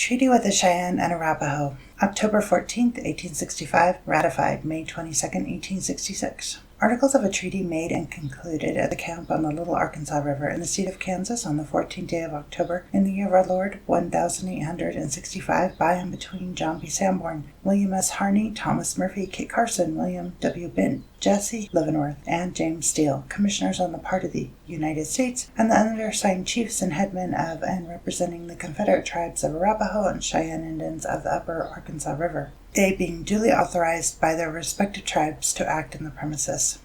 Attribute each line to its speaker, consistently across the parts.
Speaker 1: Treaty with the Cheyenne and Arapaho, October 14, 1865, ratified May 22, 1866. Articles of a treaty made and concluded at the camp on the Little Arkansas River in the state of Kansas on the 14th day of October in the year of our Lord 1865 by and between John B. Sanborn, William S. Harney, Thomas Murphy, Kit Carson, William W. Bint, Jesse Leavenworth, and James Steele, commissioners on the part of the United States, and the undersigned chiefs and headmen of and representing the Confederate tribes of Arapaho and Cheyenne Indians of the Upper Arkansas River, they being duly authorized by their respective tribes to act in the premises.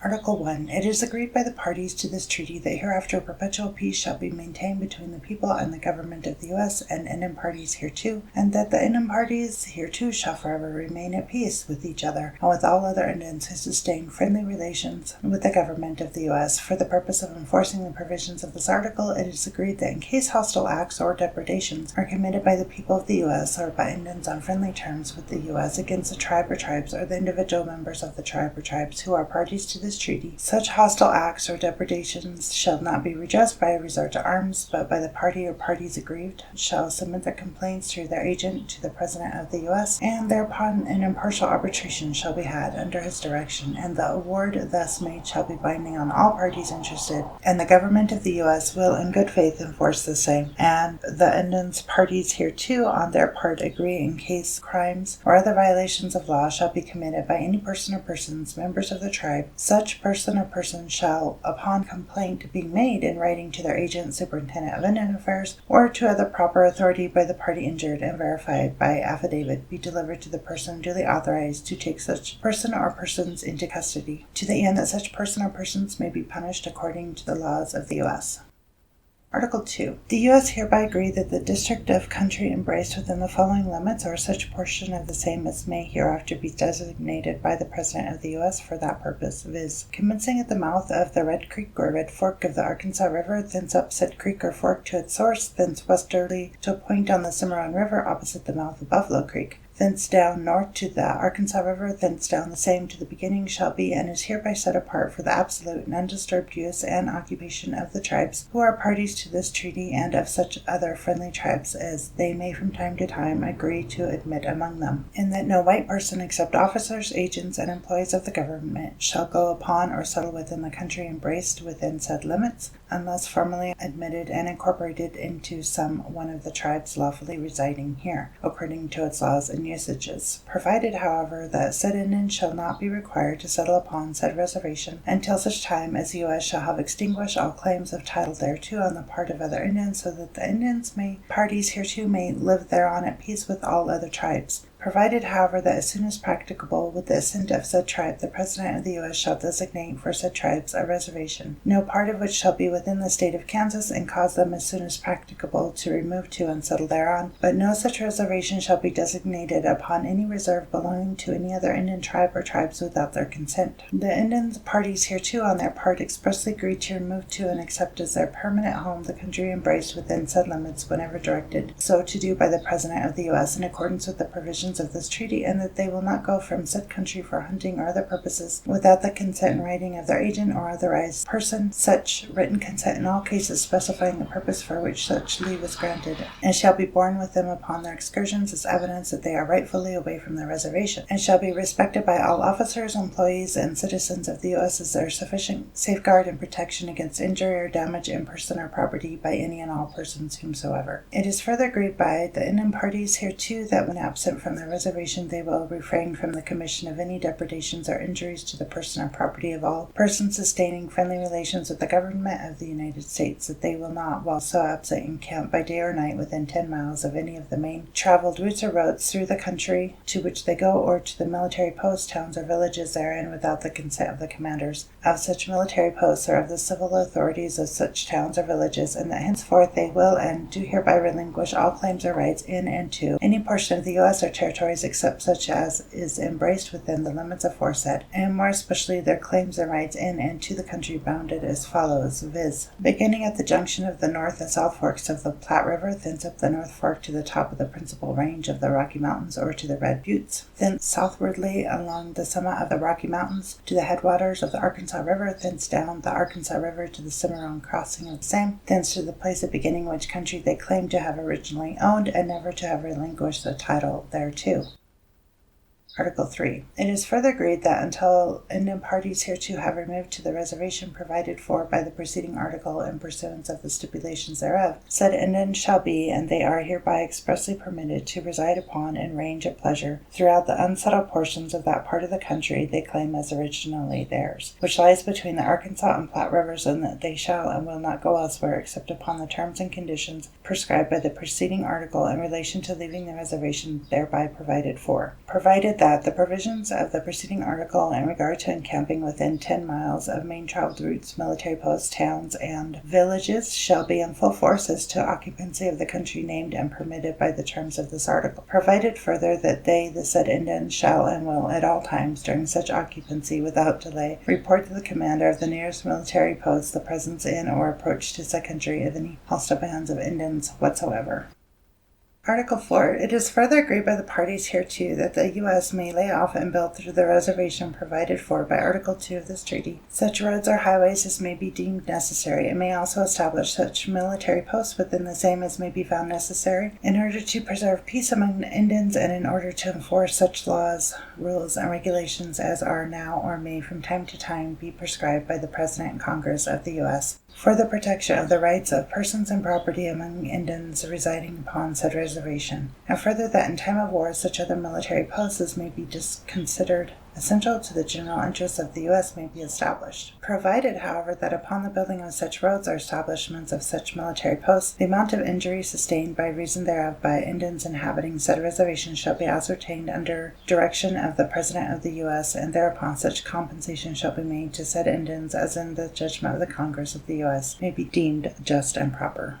Speaker 1: Article 1. It is agreed by the parties to this treaty that hereafter perpetual peace shall be maintained between the people and the government of the U.S. and Indian parties hereto, and that the Indian parties hereto shall forever remain at peace with each other and with all other Indians who sustain friendly relations with the government of the U.S. For the purpose of enforcing the provisions of this article, it is agreed that in case hostile acts or depredations are committed by the people of the U.S. or by Indians on friendly terms with the U.S. against the tribe or tribes or the individual members of the tribe or tribes who are parties to this treaty, such hostile acts or depredations shall not be redressed by a resort to arms, but by the party or parties aggrieved shall submit their complaints through their agent to the President of the U.S., and thereupon an impartial arbitration shall be had under his direction, and the award thus made shall be binding on all parties interested, and the government of the U.S. will in good faith enforce the same, and the Indians parties hereto on their part agree in case crimes or other violations of law shall be committed by any person or persons members of the tribe, such person or persons shall, upon complaint being made in writing to their agent, superintendent of Indian affairs, or to other proper authority by the party injured and verified by affidavit, be delivered to the person duly authorized to take such person or persons into custody, to the end that such person or persons may be punished according to the laws of the U.S. Article 2. The U.S. hereby agree that the district of country embraced within the following limits, or such portion of the same as may hereafter be designated by the President of the U.S. for that purpose, viz., commencing at the mouth of the Red Creek or Red Fork of the Arkansas River, thence up said creek or fork to its source, thence westerly to a point on the Cimarron River opposite the mouth of Buffalo Creek, thence down north to the Arkansas River, thence down the same to the beginning shall be and is hereby set apart for the absolute and undisturbed use and occupation of the tribes who are parties to this treaty and of such other friendly tribes as they may from time to time agree to admit among them, and that no white person except officers, agents, and employees of the government shall go upon or settle within the country embraced within said limits, unless formally admitted and incorporated into some one of the tribes lawfully residing here, according to its laws and usages, provided, however, that said Indian shall not be required to settle upon said reservation until such time as the U.S. shall have extinguished all claims of title thereto on the part of other Indians, so that the Indians parties hereto may live thereon at peace with all other tribes. Provided, however, that as soon as practicable, with the assent of said tribe, the President of the U.S. shall designate for said tribes a reservation, no part of which shall be within the state of Kansas, and cause them as soon as practicable to remove to and settle thereon, but no such reservation shall be designated upon any reserve belonging to any other Indian tribe or tribes without their consent. The Indian parties hereto on their part expressly agree to remove to and accept as their permanent home the country embraced within said limits whenever directed so to do by the President of the U.S. in accordance with the provisions of this treaty, and that they will not go from said country for hunting or other purposes without the consent in writing of their agent or authorized person, such written consent in all cases specifying the purpose for which such leave is granted, and shall be borne with them upon their excursions as evidence that they are rightfully away from their reservation, and shall be respected by all officers, employees, and citizens of the U.S. as their sufficient safeguard and protection against injury or damage in person or property by any and all persons whomsoever. It is further agreed by the Indian parties hereto that when absent from their reservation they will refrain from the commission of any depredations or injuries to the person or property of all persons sustaining friendly relations with the government of the United States, that they will not, while so absent, encamp by day or night within 10 miles of any of the main traveled routes or roads through the country to which they go, or to the military posts, towns, or villages therein without the consent of the commanders of such military posts or of the civil authorities of such towns or villages, and that henceforth they will and do hereby relinquish all claims or rights in and to any portion of the U.S. or territory territories except such as is embraced within the limits aforesaid, and more especially their claims and rights in and to the country bounded as follows, viz. Beginning at the junction of the North and South Forks of the Platte River, thence up the North Fork to the top of the principal range of the Rocky Mountains or to the Red Buttes, thence southwardly along the summit of the Rocky Mountains to the headwaters of the Arkansas River, thence down the Arkansas River to the Cimarron crossing of the same, thence to the place of beginning which country they claim to have originally owned and never to have relinquished the title thereto. Article 3. It is further agreed that until Indian parties hereto have removed to the reservation provided for by the preceding article in pursuance of the stipulations thereof, said Indians shall be, and they are hereby expressly permitted to reside upon and range at pleasure throughout the unsettled portions of that part of the country they claim as originally theirs, which lies between the Arkansas and Platte rivers, and that they shall and will not go elsewhere except upon the terms and conditions prescribed by the preceding article in relation to leaving the reservation thereby provided for, provided that the provisions of the preceding article in regard to encamping within 10 miles of main traveled routes, military posts, towns, and villages shall be in full force as to occupancy of the country named and permitted by the terms of this article. Provided further that they, the said Indians, shall and will at all times during such occupancy without delay report to the commander of the nearest military post the presence in or approach to said country of any hostile bands of Indians whatsoever. Article 4. It is further agreed by the parties hereto that the U.S. may lay off and build through the reservation provided for by Article 2 of this treaty such roads or highways as may be deemed necessary, and may also establish such military posts within the same as may be found necessary, in order to preserve peace among the Indians and in order to enforce such laws, rules, and regulations as are now or may from time to time be prescribed by the President and Congress of the U.S. for the protection of the rights of persons and property among Indians residing upon said reservation, and further that in time of war such other military posts as may be considered essential to the general interests of the U.S. may be established. Provided, however, that upon the building of such roads or establishments of such military posts, the amount of injury sustained by reason thereof by Indians inhabiting said reservation shall be ascertained under direction of the President of the U.S., and thereupon such compensation shall be made to said Indians as in the judgment of the Congress of the U.S. may be deemed just and proper.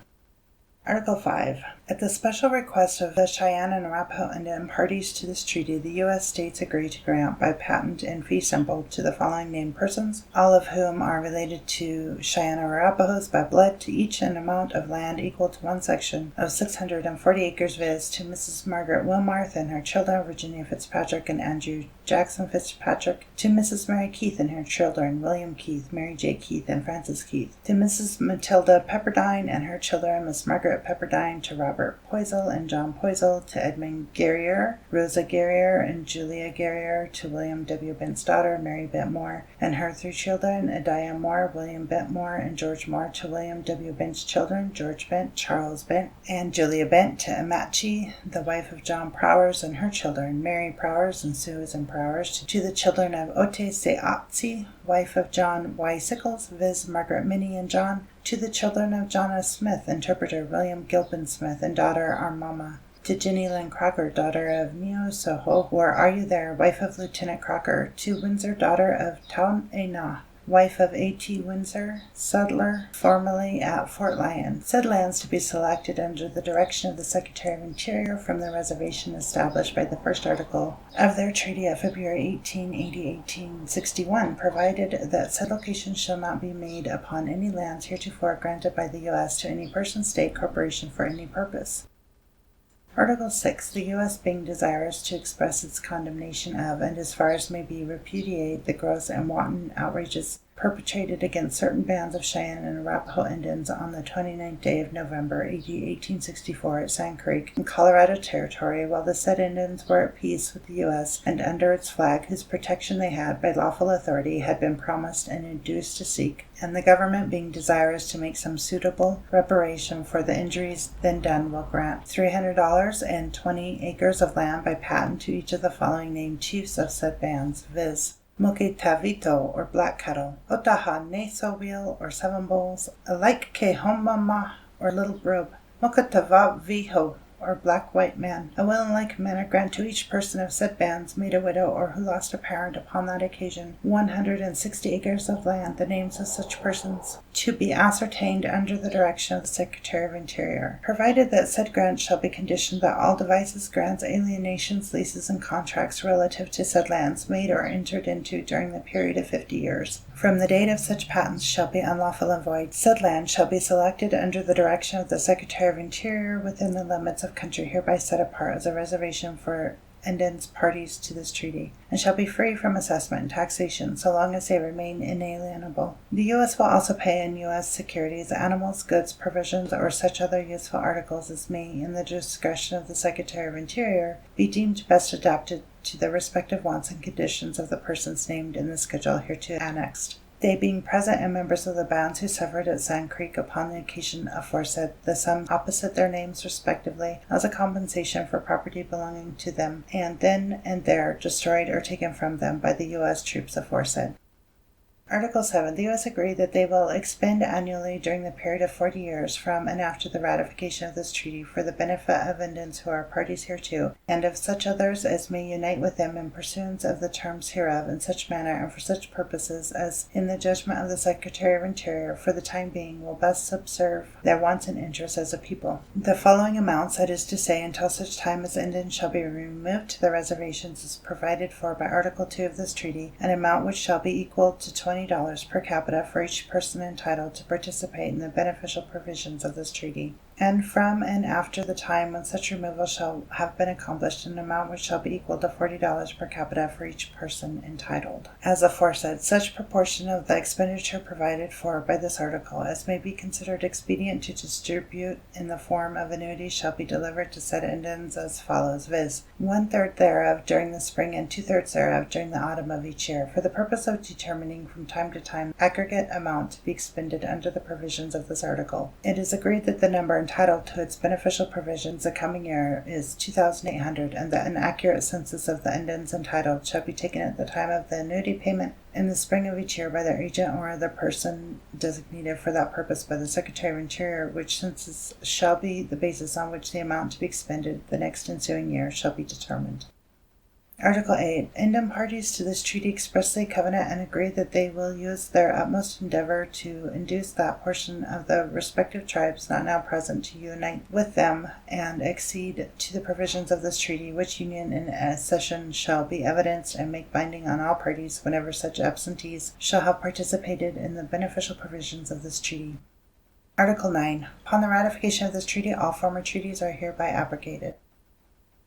Speaker 1: Article 5. At the special request of the Cheyenne and Arapaho Indian parties to this treaty, the U.S. states agree to grant by patent and fee simple to the following named persons, all of whom are related to Cheyenne or Arapahoes by blood, to each an amount of land equal to one section of 640 acres, viz. To Mrs. Margaret Wilmarth and her children, Virginia Fitzpatrick and Andrew Jackson Fitzpatrick, to Mrs. Mary Keith and her children, William Keith, Mary J. Keith, and Francis Keith, to Mrs. Matilda Pepperdine and her children, Miss Margaret Pepperdine, to Robert Poisel and John Poisel, to Edmund Guerrier, Rosa Guerrier, and Julia Guerrier, to William W. Bent's daughter, Mary Bent Moore, and her 3 children, Adiah Moore, William Bent Moore, and George Moore, to William W. Bent's children, George Bent, Charles Bent, and Julia Bent, to Amachi, the wife of John Prowers, and her children, Mary Prowers and Susan Prowers, to the children of Ote Seatsi, wife of John Y. Sickles, viz. Margaret Minnie and John, to the children of John S. Smith, interpreter, William Gilpin Smith, and daughter Armama, to Jenny Lynn Crocker, daughter of Neo Soho, or Are You There, wife of Lieutenant Crocker, to Windsor, daughter of Town Na, wife of A.T. Windsor, settler, formerly at Fort Lyon. Said lands to be selected under the direction of the Secretary of Interior from the reservation established by the first article of their treaty of February 1861, provided that said locations shall not be made upon any lands heretofore granted by the U.S. to any person, state, corporation for any purpose. Article 6. The U.S. being desirous to express its condemnation of, and as far as may be repudiate, the gross and wanton outrages perpetrated against certain bands of Cheyenne and Arapaho Indians on the 29th day of November, AD 1864, at Sand Creek, in Colorado Territory, while the said Indians were at peace with the U.S. and under its flag, whose protection they had, by lawful authority, had been promised and induced to seek, and the government being desirous to make some suitable reparation for the injuries then done, will grant $300 and 20 acres of land by patent to each of the following named chiefs of said bands, viz. Moketavito, or Black Cattle, Otaha Neso Wheel, or Seven Bulls, Alike Ke Homama, or Little Robe, Moketava Viho, or black white man, I will in like manner grant to each person of said bands, made a widow, or who lost a parent upon that occasion, 160 acres of land, the names of such persons, to be ascertained under the direction of the Secretary of Interior, provided that said grant shall be conditioned that all devices, grants, alienations, leases, and contracts relative to said lands made or entered into during the period of 50 years, from the date of such patents, shall be unlawful and void. Said land shall be selected under the direction of the Secretary of Interior within the limits of country hereby set apart as a reservation for Indians parties to this treaty, and shall be free from assessment and taxation so long as they remain inalienable. The U.S. will also pay in U.S. securities, animals, goods, provisions, or such other useful articles as may, in the discretion of the Secretary of Interior, be deemed best adapted to the respective wants and conditions of the persons named in the schedule hereto annexed. They being present and members of the bands who suffered at Sand Creek upon the occasion aforesaid, the sum opposite their names respectively, as a compensation for property belonging to them, and then and there destroyed or taken from them by the U.S. troops aforesaid. Article 7. The U.S. agree that they will expend annually during the period of 40 years from and after the ratification of this treaty for the benefit of Indians who are parties hereto, and of such others as may unite with them in pursuance of the terms hereof in such manner and for such purposes as, in the judgment of the Secretary of Interior, for the time being will best subserve their wants and interests as a people. The following amounts, that is to say, until such time as Indians shall be removed to the reservations, is provided for by Article 2 of this treaty, an amount which shall be equal to $20 per capita for each person entitled to participate in the beneficial provisions of this treaty, and from and after the time when such removal shall have been accomplished, an amount which shall be equal to $40 per capita for each person entitled. As aforesaid, such proportion of the expenditure provided for by this article as may be considered expedient to distribute in the form of annuities shall be delivered to said Indians as follows, viz. 1/3 thereof during the spring and 2/3 thereof during the autumn of each year, for the purpose of determining from time to time aggregate amount to be expended under the provisions of this article. It is agreed that the number entitled to its beneficial provisions the coming year is 2,800, and that an accurate census of the Indians entitled shall be taken at the time of the annuity payment in the spring of each year by their agent or other person designated for that purpose by the Secretary of Interior, which census shall be the basis on which the amount to be expended the next ensuing year shall be determined. Article 8. Indian parties to this treaty expressly covenant and agree that they will use their utmost endeavor to induce that portion of the respective tribes not now present to unite with them and accede to the provisions of this treaty, which union and accession shall be evidenced and make binding on all parties whenever such absentees shall have participated in the beneficial provisions of this treaty. Article 9. Upon the ratification of this treaty, all former treaties are hereby abrogated.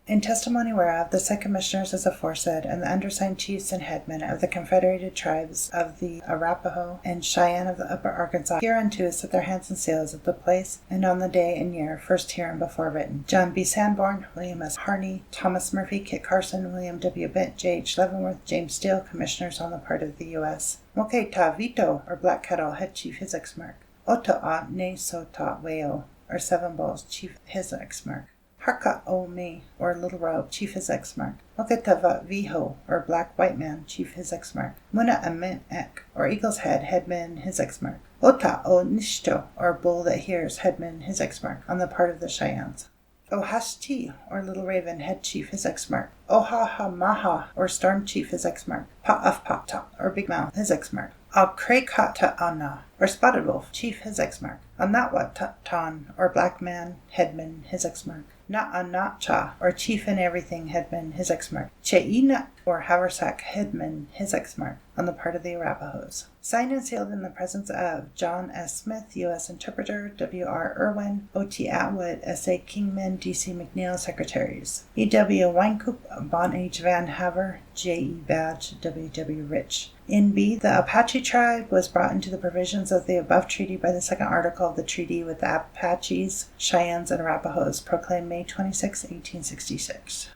Speaker 1: In testimony whereof, the said commissioners as aforesaid, and the undersigned chiefs and headmen of the confederated tribes of the Arapaho and Cheyenne of the Upper Arkansas hereunto set their hands and seals at the place and on the day and year first hereinbefore written. John B. Sanborn, William S. Harney, Thomas Murphy, Kit Carson, William W. Bent, J. H. Leavenworth, James Steele, commissioners on the part of the U.S. Moke Ta Vito, or Black Kettle, head chief, his ex-mark. Oto'a Ne So Ta Weo, or Seven Bulls, chief, his ex-mark. Harka O Me, or Little Robe, chief his ex-mark. Moketava Viho, or Black White Man, chief his ex-mark. Muna Amen Ek, or Eagle's Head, headman, his ex-mark. Ota O Nishto, or Bull that hears, headman, his ex-mark, on the part of the Cheyennes. Ohashti, or Little Raven, head chief, his ex-mark. Ohaha Maha, or Storm chief, his ex-mark. Pa'afpata, or Big Mouth, his ex-mark. Al-Krekata Ana, or Spotted Wolf, chief, his ex-mark. Anatwatan, or Black Man, headman, his ex-mark. Na'anacha, or Chief in Everything, headman, his ex-mark. Che'ina, or Haversack, headman, his ex-mark, on the part of the Arapahoes. Signed and sealed in the presence of John S. Smith, U.S. Interpreter, W.R. Irwin, O.T. Atwood, S.A. Kingman, D.C. McNeil, Secretaries. E.W. Weinkoop, Bon H. Van Haver, J.E. Badge, W.W. Rich. N.B. The Apache tribe was brought into the provisions of the above treaty by the second article of the treaty with the Apaches, Cheyennes, and Arapahoes, proclaimed May 26, 1866.